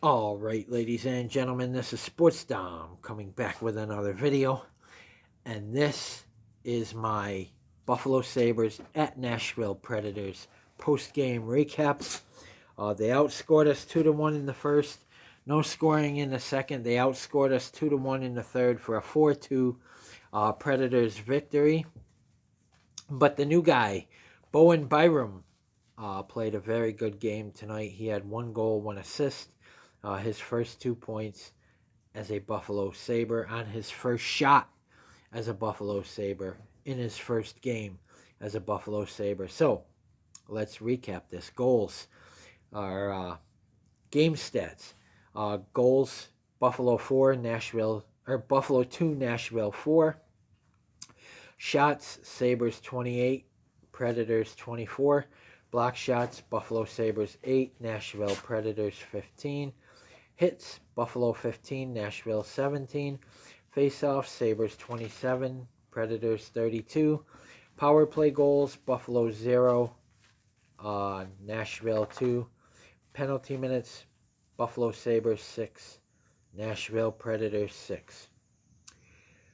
All right, ladies and gentlemen, this is Sports Dom coming back with another video, and this is my Buffalo Sabres at Nashville Predators post-game recap. They outscored us 2-1 in the first, no scoring in the second. They outscored us 2-1 in the third for a 4-2 Predators victory. But the new guy, Bowen Byram, played a very good game tonight. He had 1 goal, 1 assist. His first 2 points as a Buffalo Sabre on his first shot as a Buffalo Sabre in his first game as a Buffalo Sabre. So let's recap this. Goals are game stats. Goals: Buffalo 4, Nashville or Buffalo 2, Nashville 4. Shots: Sabres 28, Predators 24. Block shots: Buffalo Sabres 8, Nashville Predators 15. Hits: Buffalo 15, Nashville 17. Face-offs: Sabres 27, Predators 32. Power play goals: Buffalo 0, Nashville 2. Penalty minutes: Buffalo Sabres 6, Nashville Predators 6.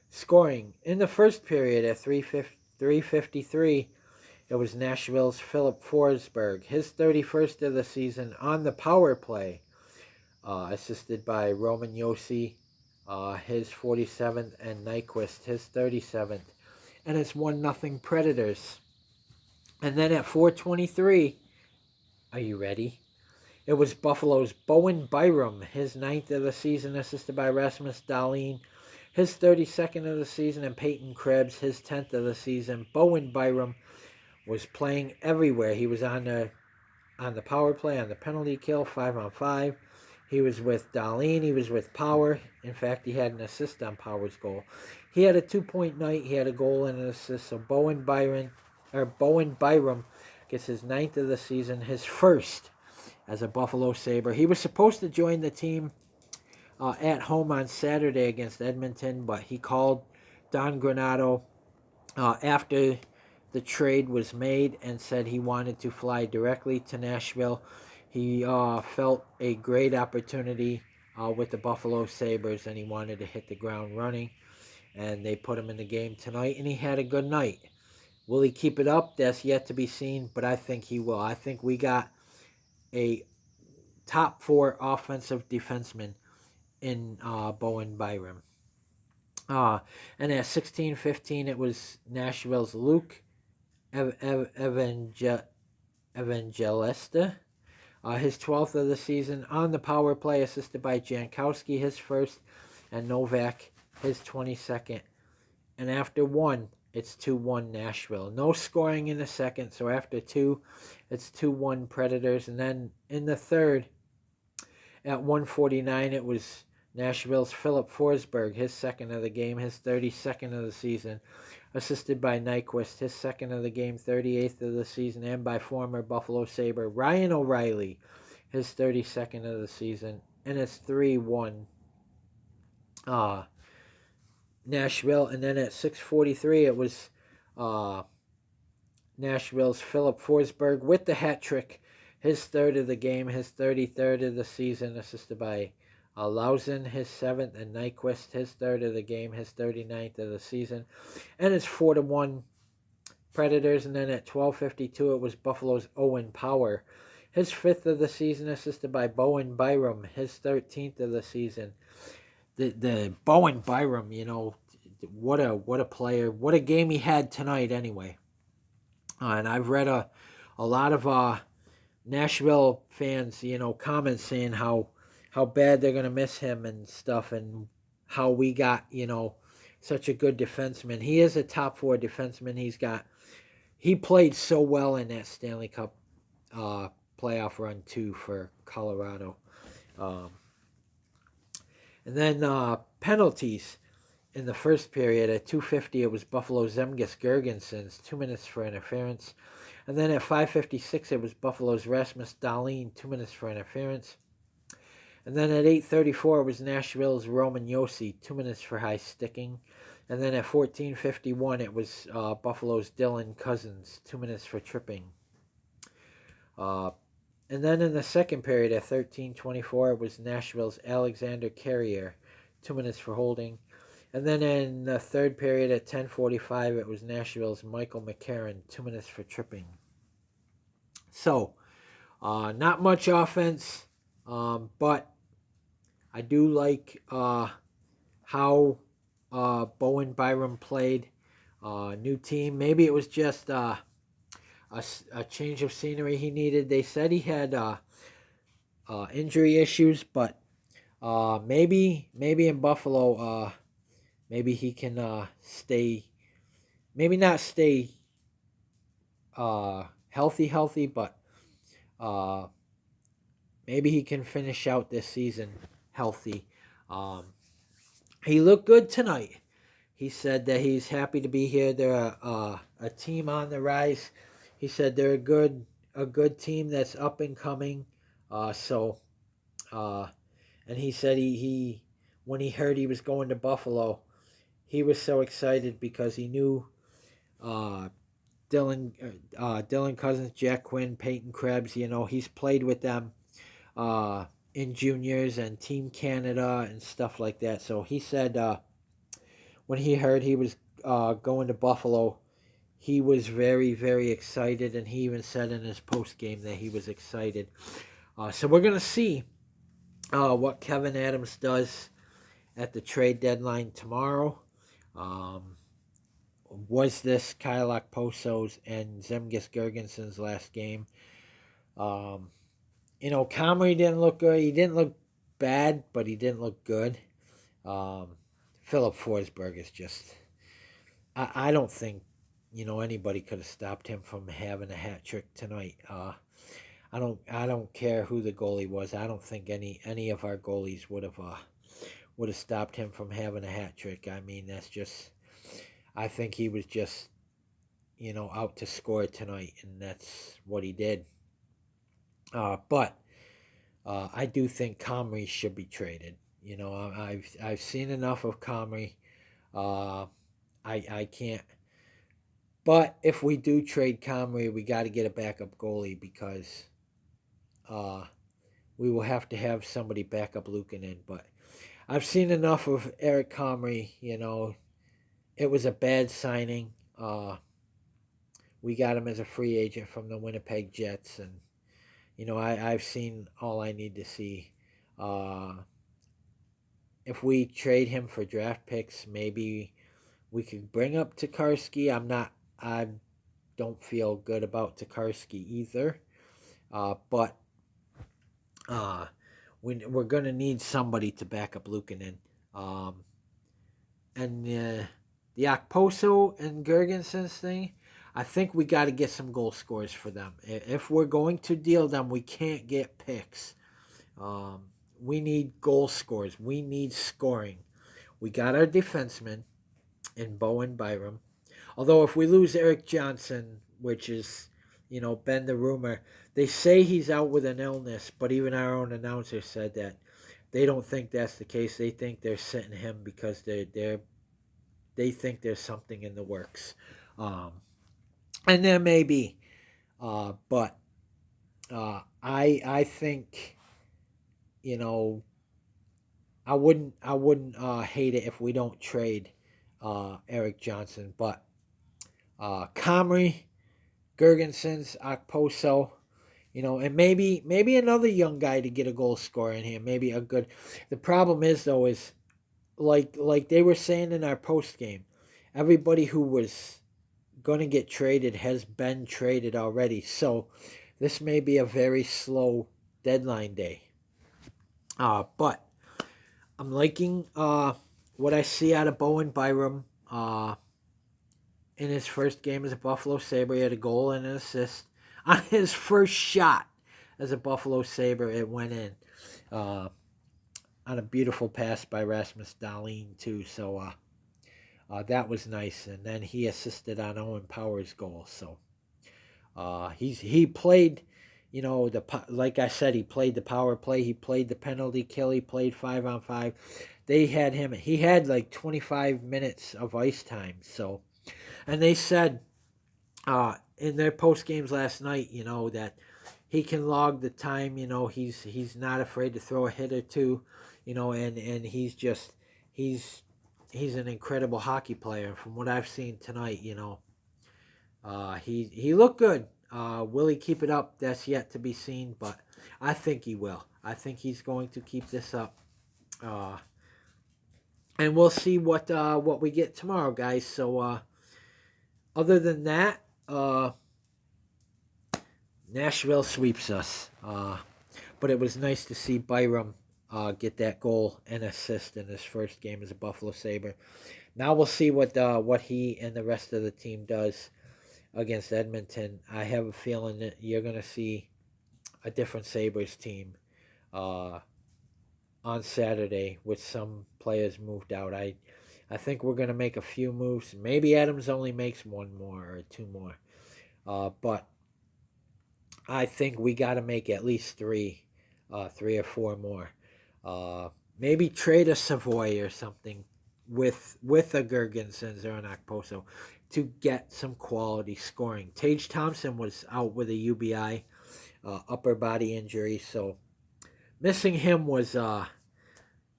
Scoring: in the first period at 3:53, it was Nashville's Philip Forsberg, his 31st of the season on the power play, assisted by Roman Josi, his 47th, and Nyquist, his 37th. And it's 1-0 Predators. And then at 4:23, are you ready? It was Buffalo's Bowen Byram, his 9th of the season, assisted by Rasmus Dahlin, his 32nd of the season, and Peyton Krebs, his 10th of the season. Bowen Byram was playing everywhere. He was on the power play, on the penalty kill, 5-on-5. He was with Dahlin. He was with Power. In fact, he had an assist on Power's goal. He had a 2-point night. He had a goal and an assist. So Bowen Byram gets his 9th of the season, his first as a Buffalo Sabre. He was supposed to join the team at home on Saturday against Edmonton, but he called Don Granato after the trade was made and said he wanted to fly directly to Nashville. He felt a great opportunity with the Buffalo Sabres, and he wanted to hit the ground running. And they put him in the game tonight, and he had a good night. Will he keep it up? That's yet to be seen, but I think he will. I think we got a top 4 offensive defenseman in Bowen Byram. And at 16:15, it was Nashville's Luke Evangelista, his 12th of the season on the power play, assisted by Jankowski, his first, and Novak, his 22nd. And after 1, it's 2-1 Nashville. No scoring in the second, so after 2, it's 2-1 Predators. And then in the third, at 1:49, it was Nashville's Philip Forsberg, his 2nd of the game, his 32nd of the season, assisted by Nyquist, his 2nd of the game, 38th of the season, and by former Buffalo Sabre Ryan O'Reilly, his 32nd of the season. And it's 3-1 Nashville. And then at 6:43, it was Nashville's Philip Forsberg with the hat trick, his 3rd of the game, his 33rd of the season, assisted by Lausen, his 7th, and Nyquist, his 3rd of the game, his 39th of the season. And it's 4-1 Predators. And then at 12:52, it was Buffalo's Owen Power, his 5th of the season, assisted by Bowen Byram, his 13th of the season. The Bowen Byram, what a player, what a game he had tonight anyway. And I've read a lot of Nashville fans, comments saying how bad they're gonna miss him and stuff, and how we got such a good defenseman. He is a top 4 defenseman. He played so well in that Stanley Cup playoff run too for Colorado. Um, and then penalties. In the first period at 2:50, it was Buffalo Zemgus Girgensons, 2 minutes for interference. And then at 5:56, it was Buffalo's Rasmus Dahlin, 2 minutes for interference. And then at 8:34, it was Nashville's Roman Josi, 2 minutes for high sticking. And then at 14:51, it was Buffalo's Dylan Cousins, 2 minutes for tripping. And then in the second period at 13:24, it was Nashville's Alexander Carrier, 2 minutes for holding. And then in the third period at 10:45, it was Nashville's Michael McCarron, 2 minutes for tripping. So, not much offense, but I do like how Bowen Byram played. New team. Maybe it was just a change of scenery he needed. They said he had injury issues, but maybe in Buffalo, maybe he can stay. Maybe not stay healthy, but uh, maybe he can finish out this season healthy. Um, he looked good tonight. He said that he's happy to be here. They're a team on the rise. He said they're a good team that's up and coming. So, and he said he when he heard he was going to Buffalo, he was so excited because he knew uh, Dylan Cousins, Jack Quinn, Peyton Krebs. You know, he's played with them in juniors and Team Canada and stuff like that. So he said when he heard he was going to Buffalo, he was very, very excited, and he even said in his post game that he was excited. So we're gonna see what Kevin Adams does at the trade deadline tomorrow. Was this Kyle Okposo's and Zemgus Girgenson's last game? Comrie didn't look good. He didn't look bad, but he didn't look good. Philip Forsberg is just. I don't think anybody could have stopped him from having a hat trick tonight. I don't care who the goalie was. I don't think any of our goalies would have stopped him from having a hat trick. I mean, that's just. I think he was just out to score tonight, and that's what he did. But I do think Comrie should be traded. I've seen enough of Comrie. I can't. But if we do trade Comrie, we got to get a backup goalie because we will have to have somebody back up Luukkonen. But I've seen enough of Eric Comrie. It was a bad signing. We got him as a free agent from the Winnipeg Jets, and I've seen all I need to see. If we trade him for draft picks, maybe we could bring up Tokarski. I don't feel good about Tokarski either. But we're going to need somebody to back up Luukkonen. And the Okposo and Girgensons thing, I think we got to get some goal scorers for them. If we're going to deal them, we can't get picks. We need goal scorers. We need scoring. We got our defenseman in Bowen Byram. Although if we lose Eric Johnson, which is, been the rumor, they say he's out with an illness, but even our own announcer said that they don't think that's the case. They think they're sitting him because they think there's something in the works. And there may be. But I think, I wouldn't hate it if we don't trade Eric Johnson. But Comrie, Girgensons, Okposo, and maybe another young guy to get a goal scorer in here. Maybe a good. The problem is though is like they were saying in our post game, everybody who was going to get traded has been traded already. So this may be a very slow deadline day. But I'm liking what I see out of Bowen Byram. In his first game as a Buffalo Sabre, he had a goal and an assist. On his first shot as a Buffalo Sabre, it went in. On a beautiful pass by Rasmus Dahlin, too. So that was nice. And then he assisted on Owen Power's goal. So he played, like I said, he played the power play. He played the penalty kill. He played 5-on-5. They had him. He had like 25 minutes of ice time. So. And they said in their post games last night, that he can log the time. You know, he's not afraid to throw a hit or two. You know, and he's just he's he's an incredible hockey player. From what I've seen tonight, you know, he looked good. Will he keep it up? That's yet to be seen, but I think he will. I think he's going to keep this up. Uh, and we'll see what we get tomorrow, guys. So other than that, Nashville sweeps us. But it was nice to see Byram get that goal and assist in his first game as a Buffalo Sabre. Now we'll see what he and the rest of the team does against Edmonton. I have a feeling that you're going to see a different Sabres team on Saturday with some players moved out. I think we're going to make a few moves. Maybe Adams only makes one more or two more. But I think we got to make at least three or four more. Maybe trade a Savoy or something with a Gergensen or an Okposo to get some quality scoring. Tage Thompson was out with a UBI, upper body injury, so missing him was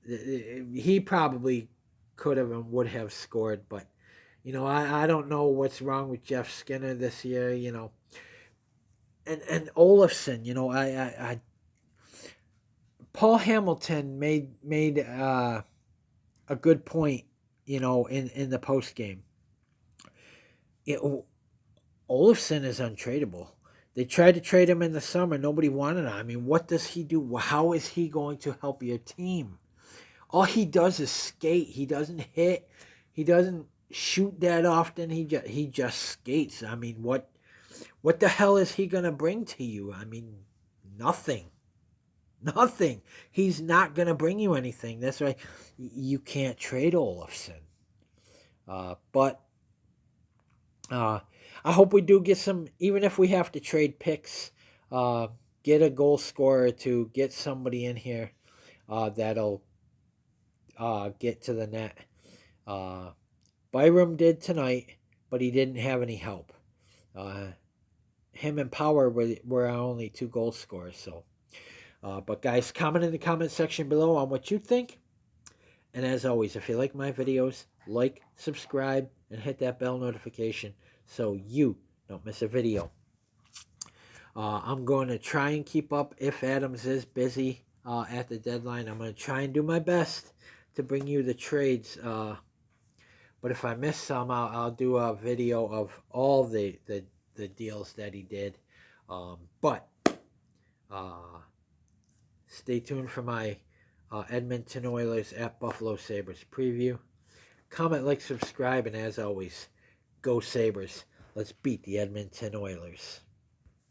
he probably could have and would have scored, but you know, I don't know what's wrong with Jeff Skinner this year, you know. And Olofsson, you know, I Paul Hamilton made a good point, you know, in the post game. Olofsson is untradeable. They tried to trade him in the summer. Nobody wanted him. I mean, what does he do? How is he going to help your team? All he does is skate. He doesn't hit. He doesn't shoot that often. He just skates. I mean, what the hell is he going to bring to you? I mean, nothing. Nothing. He's not going to bring you anything. That's right. You can't trade Olofsson. But I hope we do get some, even if we have to trade picks, get a goal scorer to get somebody in here that'll get to the net. Byram did tonight, but he didn't have any help. Him and Power were our only two goal scorers. So, but guys, comment in the comment section below on what you think. And as always, if you like my videos, like, subscribe, and hit that bell notification so you don't miss a video. I'm going to try and keep up if Adams is busy at the deadline. I'm going to try and do my best to bring you the trades. But if I miss some, I'll do a video of all the deals that he did. But stay tuned for my Edmonton Oilers at Buffalo Sabres preview. Comment, like, subscribe, and as always, go Sabres. Let's beat the Edmonton Oilers.